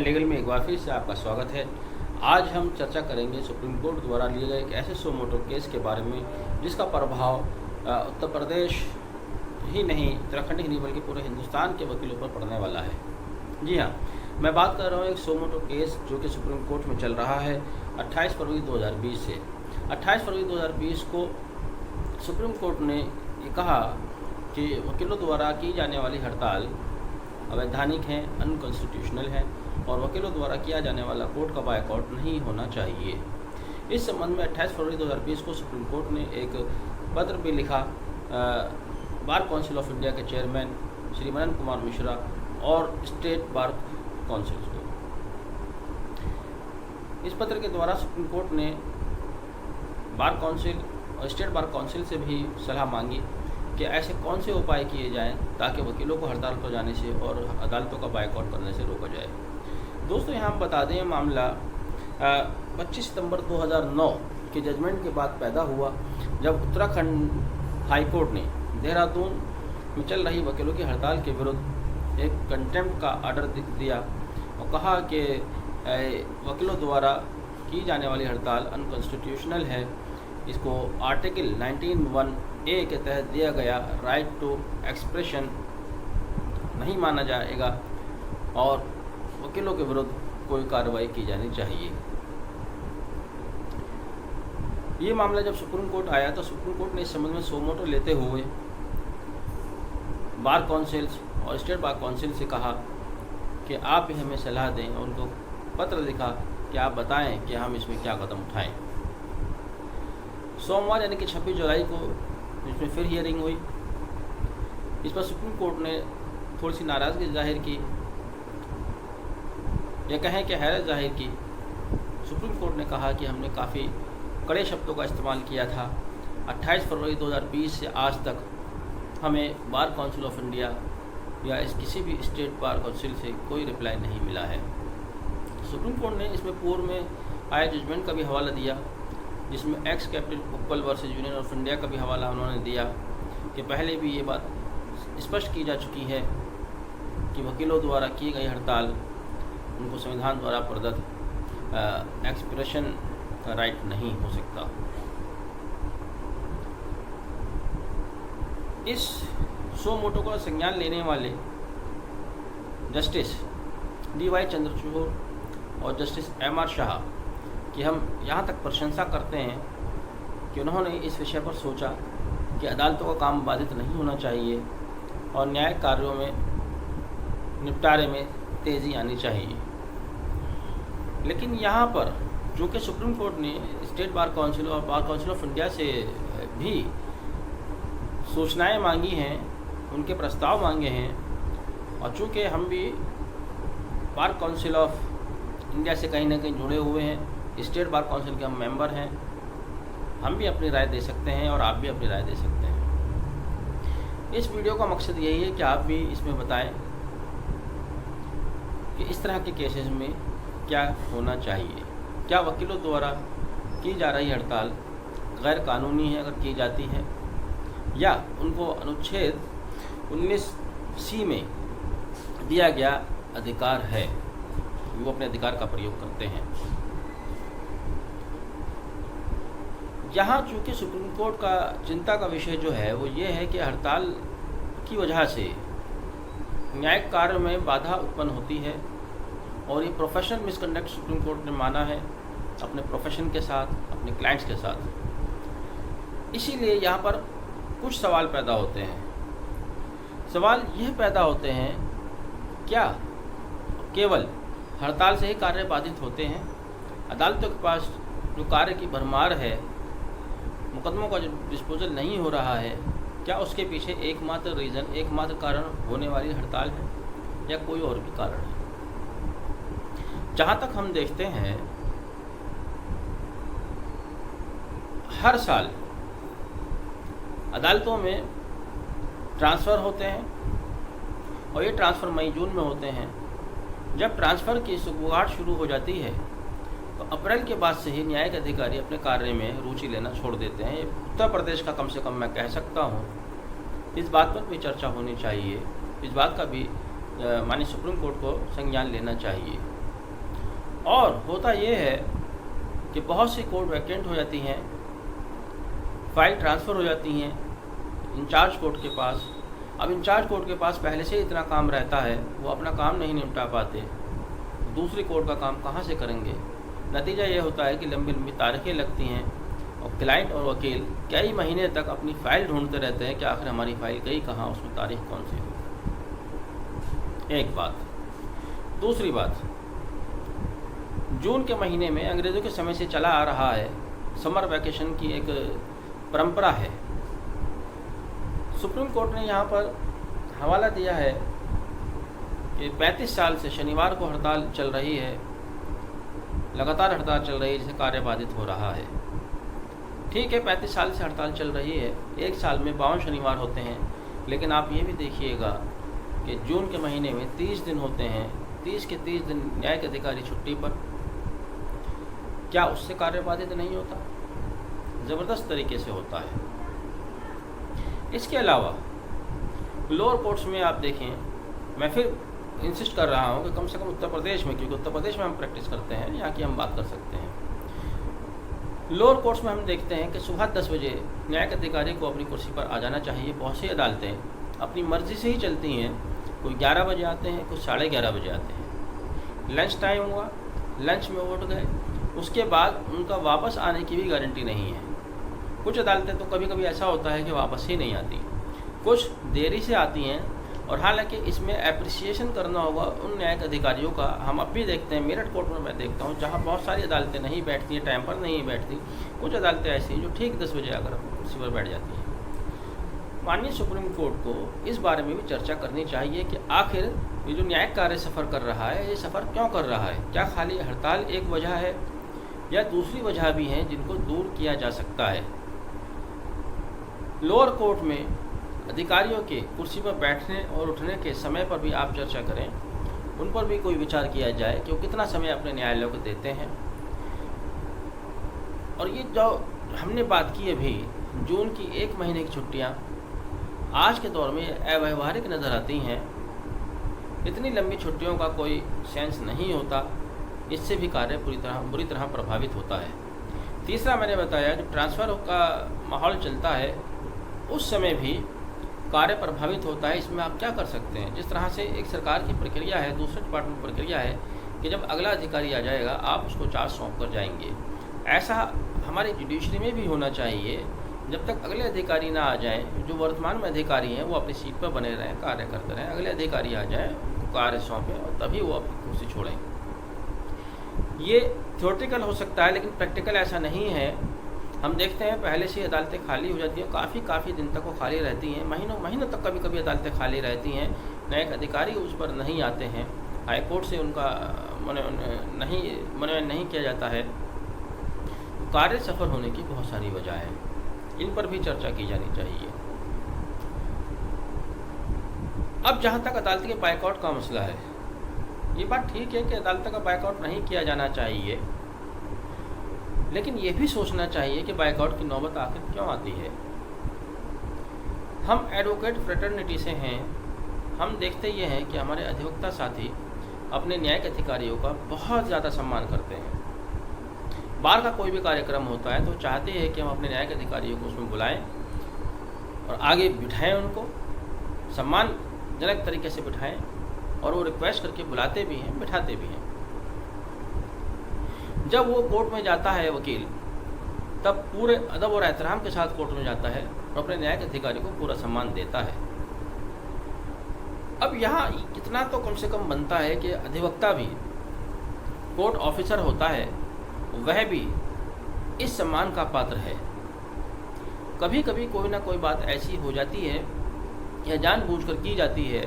Legal में एक बार फिर से आपका स्वागत है। आज हम चर्चा करेंगे सुप्रीम कोर्ट द्वारा लिए गए एक ऐसे सो मोटो केस के बारे में जिसका प्रभाव उत्तर प्रदेश ही नहीं, उत्तराखंड ही नहीं बल्कि पूरे हिंदुस्तान के वकीलों पर पड़ने वाला है। जी हाँ, मैं बात कर रहा हूँ एक सो मोटो केस जो कि सुप्रीम कोर्ट में चल रहा है 28 फरवरी 2020 से। 28 फरवरी 2020 को सुप्रीम कोर्ट ने ये कहा कि वकीलों द्वारा की जाने वाली हड़ताल अवैधानिक है, अनकॉन्स्टिट्यूशनल है और वकीलों द्वारा किया जाने वाला कोर्ट का बायकॉट नहीं होना चाहिए। इस संबंध में 28 फरवरी 2020 को सुप्रीम कोर्ट ने एक पत्र भी लिखा बार काउंसिल ऑफ इंडिया के चेयरमैन श्री मनन कुमार मिश्रा और स्टेट बार काउंसिल को। इस पत्र के द्वारा सुप्रीम कोर्ट ने बार काउंसिल और स्टेट बार काउंसिल से भी सलाह मांगी कि ऐसे कौन से उपाय किए जाएं ताकि वकीलों को हड़ताल पर जाने से और अदालतों का बायकॉट करने से रोका जाए। दोस्तों, यहाँ हम बता दें मामला 25 सितंबर 2009 के जजमेंट के बाद पैदा हुआ, जब उत्तराखंड हाई कोर्ट ने देहरादून में चल रही वकीलों की हड़ताल के विरुद्ध एक कंटेम्प्ट का ऑर्डर दिया और कहा कि वकीलों द्वारा की जाने वाली हड़ताल अनकॉन्स्टिट्यूशनल है। इसको आर्टिकल 19(1)A के तहत दिया गया राइट टू एक्सप्रेशन नहीं माना जाएगा और वकीलों के विरुद्ध कोई कार्रवाई की जानी चाहिए। ये मामला जब सुप्रीम कोर्ट आया तो सुप्रीम कोर्ट ने इस संबंध में सो मोटो लेते हुए बार काउंसिल्स और स्टेट बार काउंसिल से कहा कि आप भी हमें सलाह दें। उनको पत्र लिखा कि आप बताएं कि हम इसमें क्या कदम उठाएं। सोमवार यानी कि 26 जुलाई को इसमें फिर हियरिंग हुई। इस पर सुप्रीम कोर्ट ने थोड़ी सी नाराज़गी जाहिर की, यह कहें कि हैरत जाहिर की। सुप्रीम कोर्ट ने कहा कि हमने काफ़ी कड़े शब्दों का इस्तेमाल किया था। 28 फरवरी 2020 से आज तक हमें बार काउंसिल ऑफ इंडिया या इस किसी भी स्टेट बार काउंसिल से कोई रिप्लाई नहीं मिला है। सुप्रीम कोर्ट ने इसमें पूर्व में आए जजमेंट का भी हवाला दिया, जिसमें x captain Uppal versus union of India का भी हवाला उन्होंने दिया कि पहले भी ये बात स्पष्ट की जा चुकी है कि वकीलों द्वारा की गई हड़ताल उनको संविधान द्वारा प्रदत्त एक्सप्रेशन का राइट नहीं हो सकता। इस सो मोटो का संज्ञान लेने वाले जस्टिस DY चंद्रचूड़ और जस्टिस MR शाह कि हम यहाँ तक प्रशंसा करते हैं कि उन्होंने इस विषय पर सोचा कि अदालतों का काम बाधित नहीं होना चाहिए और न्यायिक कार्यों में निपटारे में तेज़ी आनी चाहिए। लेकिन यहाँ पर जो कि सुप्रीम कोर्ट ने स्टेट बार काउंसिल और बार काउंसिल ऑफ इंडिया से भी सूचनाएं मांगी हैं, उनके प्रस्ताव मांगे हैं और चूँकि हम भी बार काउंसिल ऑफ इंडिया से कहीं ना कहीं जुड़े हुए हैं, स्टेट बार काउंसिल के हम मेंबर हैं, हम भी अपनी राय दे सकते हैं और आप भी अपनी राय दे सकते हैं। इस वीडियो का मकसद यही है कि आप भी इसमें बताएं कि इस तरह के केसेस में क्या होना चाहिए। क्या वकीलों द्वारा की जा रही हड़ताल गैर कानूनी है अगर की जाती है, या उनको अनुच्छेद 19C में दिया गया अधिकार है, वो अपने अधिकार का प्रयोग करते हैं। यहाँ चूँकि सुप्रीम कोर्ट का चिंता का विषय जो है वो ये है कि हड़ताल की वजह से न्यायिक कार्य में बाधा उत्पन्न होती है और ये प्रोफेशनल मिसकंडक्ट सुप्रीम कोर्ट ने माना है अपने प्रोफेशन के साथ, अपने क्लाइंट्स के साथ। इसीलिए यहाँ पर कुछ सवाल पैदा होते हैं। सवाल यह पैदा होते हैं, क्या केवल हड़ताल से ही कार्य बाधित होते हैं? अदालतों के पास जो कार्य की भरमार है, मुकदमों का जो डिस्पोजल नहीं हो रहा है, क्या उसके पीछे एकमात्र रीज़न, एकमात्र कारण होने वाली हड़ताल है या कोई और भी कारण है? जहाँ तक हम देखते हैं, हर साल अदालतों में ट्रांसफ़र होते हैं और ये ट्रांसफ़र मई जून में होते हैं। जब ट्रांसफ़र की सुगबुगाहट शुरू हो जाती है तो अप्रैल के बाद से ही न्यायिक अधिकारी अपने कार्य में रुचि लेना छोड़ देते हैं। उत्तर प्रदेश का कम से कम मैं कह सकता हूँ। इस बात पर भी चर्चा होनी चाहिए, इस बात का भी माननीय सुप्रीम कोर्ट को संज्ञान लेना चाहिए और होता ये है कि बहुत सी कोर्ट वैकेंट हो जाती हैं, फाइल ट्रांसफ़र हो जाती हैं इंचार्ज कोर्ट के पास। अब इंचार्ज कोर्ट के पास पहले से इतना काम रहता है, वो अपना काम नहीं निपटा पाते, दूसरी कोर्ट का काम कहाँ से करेंगे। नतीजा ये होता है कि लंबी लंबी तारीखें लगती हैं और क्लाइंट और वकील कई महीने तक अपनी फ़ाइल ढूंढते रहते हैं कि आखिर हमारी फ़ाइल गई कहाँ, उसमें तारीख कौन सी हो। एक बात। दूसरी बात, जून के महीने में अंग्रेज़ों के समय से चला आ रहा है समर वैकेशन की एक परंपरा है। सुप्रीम कोर्ट ने यहाँ पर हवाला दिया है कि 35 साल से शनिवार को हड़ताल चल रही है, लगातार हड़ताल चल रही है, जिससे कार्य बाधित हो रहा है। ठीक है, 35 साल से हड़ताल चल रही है, एक साल में 52 शनिवार होते हैं, लेकिन आप ये भी देखिएगा कि जून के महीने में 30 दिन होते हैं, 30 के 30 दिन न्यायिक अधिकारी छुट्टी पर। क्या उससे कार्य बाधित नहीं होता? ज़बरदस्त तरीके से होता है। इसके अलावा लोअर कोर्ट्स में आप देखें, मैं फिर इंसिस्ट कर रहा हूँ कि कम से कम उत्तर प्रदेश में, क्योंकि उत्तर प्रदेश में हम प्रैक्टिस करते हैं, यहाँ की हम बात कर सकते हैं। लोअर कोर्ट्स में हम देखते हैं कि सुबह 10 बजे न्यायिक अधिकारी को अपनी कुर्सी पर आ जाना चाहिए। बहुत सी अदालतें अपनी मर्ज़ी से ही चलती हैं, कोई 11 बजे आते हैं, कुछ 11:30 बजे आते हैं। लंच टाइम हुआ, लंच में उठ गए, उसके बाद उनका वापस आने की भी गारंटी नहीं है। कुछ अदालतें तो कभी कभी ऐसा होता है कि वापस ही नहीं आती, कुछ देरी से आती हैं। और हालांकि इसमें एप्रिसिएशन करना होगा उन न्यायिक अधिकारियों का। हम अब भी देखते हैं, मेरठ कोर्ट में मैं देखता हूँ, जहाँ बहुत सारी अदालतें नहीं बैठती हैं, टाइम पर नहीं बैठती। कुछ अदालतें ऐसी हैं जो ठीक 10 बजे आकर कुर्सी पर बैठ जाती हैं। माननीय सुप्रीम कोर्ट को इस बारे में भी चर्चा करनी चाहिए कि आखिर ये जो न्यायिक कार्य सफ़र कर रहा है, ये सफ़र क्यों कर रहा है? क्या खाली हड़ताल एक वजह है या दूसरी वजह भी हैं जिनको दूर किया जा सकता है? लोअर कोर्ट में अधिकारियों के कुर्सी पर बैठने और उठने के समय पर भी आप चर्चा करें, उन पर भी कोई विचार किया जाए कि वो कितना समय अपने न्यायालयों को देते हैं। और ये जो हमने बात की अभी, जून की 1 महीने की छुट्टियां आज के दौर में अव्यावहारिक नज़र आती हैं। इतनी लंबी छुट्टियों का कोई सेंस नहीं होता, इससे भी कार्य बुरी तरह प्रभावित होता है। तीसरा, मैंने बताया जो ट्रांसफ़र का माहौल चलता है, उस समय भी कार्य प्रभावित होता है। इसमें आप क्या कर सकते हैं? जिस तरह से एक सरकार की प्रक्रिया है, दूसरे डिपार्टमेंट की प्रक्रिया है कि जब अगला अधिकारी आ जाएगा आप उसको चार्ज सौंप कर जाएंगे। ऐसा हमारी जुडिशरी में भी होना चाहिए। जब तक अगले अधिकारी ना आ जाएं, जो वर्तमान में अधिकारी हैं वो अपनी सीट पर बने रहें, कार्य करते रहें, अगले अधिकारी आ जाएं, उनको कार्य सौंपें और तभी वो अपनी कुर्सी छोड़ें। ये थ्योरेटिकल हो सकता है, लेकिन प्रैक्टिकल ऐसा नहीं है। हम देखते हैं पहले से अदालतें खाली हो जाती हैं, काफ़ी दिन तक वो खाली रहती हैं, महीनों तक कभी कभी अदालतें खाली रहती हैं। न्यायिक अधिकारी उस पर नहीं आते हैं, हाई कोर्ट से उनका मनोनयन नहीं किया जाता है। कार्य सफर होने की बहुत सारी वजह है, इन पर भी चर्चा की जानी चाहिए। अब जहाँ तक अदालत के बायकॉट का मसला है, ये बात ठीक है कि अदालत का बायकॉट नहीं किया जाना चाहिए, लेकिन ये भी सोचना चाहिए कि बायकॉट की नौबत आखिर क्यों आती है। हम एडवोकेट फ्रेटर्निटी से हैं, हम देखते ये हैं कि हमारे अधिवक्ता साथी अपने न्यायिक अधिकारियों का बहुत ज़्यादा सम्मान करते हैं। बार का कोई भी कार्यक्रम होता है तो चाहते हैं कि हम अपने न्यायिक अधिकारियों को उसमें बुलाएं और आगे बिठाएं, उनको सम्मानजनक तरीके से बिठाएं, और वो रिक्वेस्ट करके बुलाते भी हैं, बिठाते भी हैं। जब वो कोर्ट में जाता है वकील, तब पूरे अदब और एहतराम के साथ कोर्ट में जाता है और अपने न्यायिक अधिकारी को पूरा सम्मान देता है। अब यहाँ इतना तो कम से कम बनता है कि अधिवक्ता भी कोर्ट ऑफिसर होता है, वह भी इस सम्मान का पात्र है। कभी कभी कोई ना कोई बात ऐसी हो जाती है या जानबूझकर की जाती है,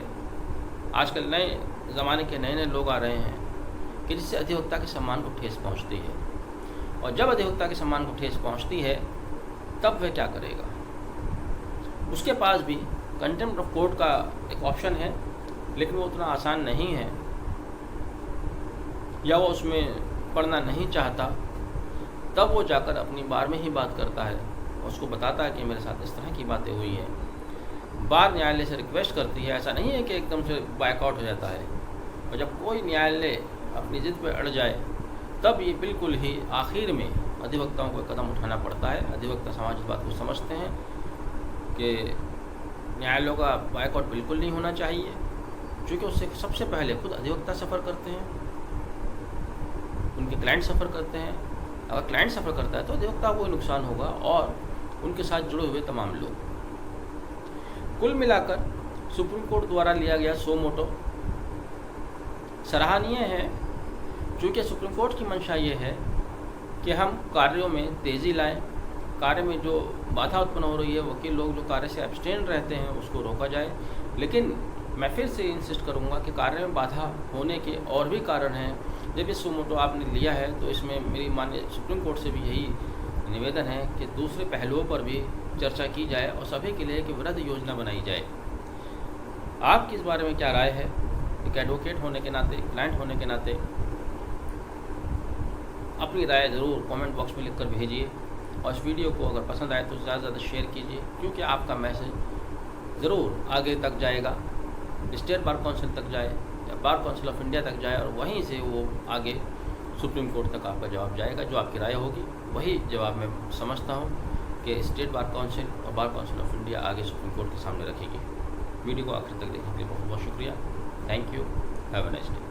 आजकल नए ज़माने के नए लोग आ रहे हैं, कि जिससे अधिवक्ता के सम्मान को ठेस पहुंचती है। और जब अधिवक्ता के सम्मान को ठेस पहुंचती है, तब वह क्या करेगा? उसके पास भी कंटेम्प्ट ऑफ कोर्ट का एक ऑप्शन है, लेकिन वो उतना आसान नहीं है, या वो उसमें पढ़ना नहीं चाहता। तब वो जाकर अपनी बार में ही बात करता है, उसको बताता है कि मेरे साथ इस तरह की बातें हुई हैं। बार न्यायालय से रिक्वेस्ट करती है, ऐसा नहीं है कि एकदम से बायकॉट हो जाता है। और जब कोई न्यायालय अपनी ज़िद पर अड़ जाए तब ये बिल्कुल ही आखिर में अधिवक्ताओं को कदम उठाना पड़ता है। अधिवक्ता समाज इस बात को समझते हैं कि न्यायालयों का बायकॉट बिल्कुल नहीं होना चाहिए, क्योंकि उससे सबसे पहले खुद अधिवक्ता सफ़र करते हैं, उनके क्लाइंट सफ़र करते हैं। अगर क्लाइंट सफ़र करता है तो अधिवक्ता को नुकसान होगा और उनके साथ जुड़े हुए तमाम लोग। कुल मिलाकर सुप्रीम कोर्ट द्वारा लिया गया सो मोटो सराहनीय है, क्योंकि सुप्रीम कोर्ट की मंशा ये है कि हम कार्यों में तेज़ी लाएं, कार्य में जो बाधा उत्पन्न हो रही है, वकील लोग जो कार्य से एब्सटेन रहते हैं उसको रोका जाए। लेकिन मैं फिर से इंसिस्ट करूंगा कि कार्य में बाधा होने के और भी कारण हैं। जब ये सो मोटो आपने लिया है तो इसमें मेरी माननीय सुप्रीम कोर्ट से भी यही निवेदन है कि दूसरे पहलुओं पर भी चर्चा की जाए और सभी के लिए एक वृहद योजना बनाई जाए। आपकी इस बारे में क्या राय है? एक एडवोकेट होने के नाते, क्लाइंट होने के नाते अपनी राय ज़रूर कमेंट बॉक्स में लिखकर भेजिए और इस वीडियो को अगर पसंद आए तो ज़्यादा से ज़्यादा शेयर कीजिए, क्योंकि आपका मैसेज ज़रूर आगे तक जाएगा, स्टेट बार काउंसिल तक जाए या बार काउंसिल ऑफ इंडिया तक जाए और वहीं से वो आगे सुप्रीम कोर्ट तक आपका जवाब जाएगा। जो आपकी राय होगी वही जवाब मैं समझता हूँ कि स्टेट बार काउंसिल और बार काउंसिल ऑफ इंडिया आगे सुप्रीम कोर्ट के सामने रखेगी। वीडियो को आखिर तक देखने के लिए बहुत बहुत शुक्रिया। Thank you. Have a nice day.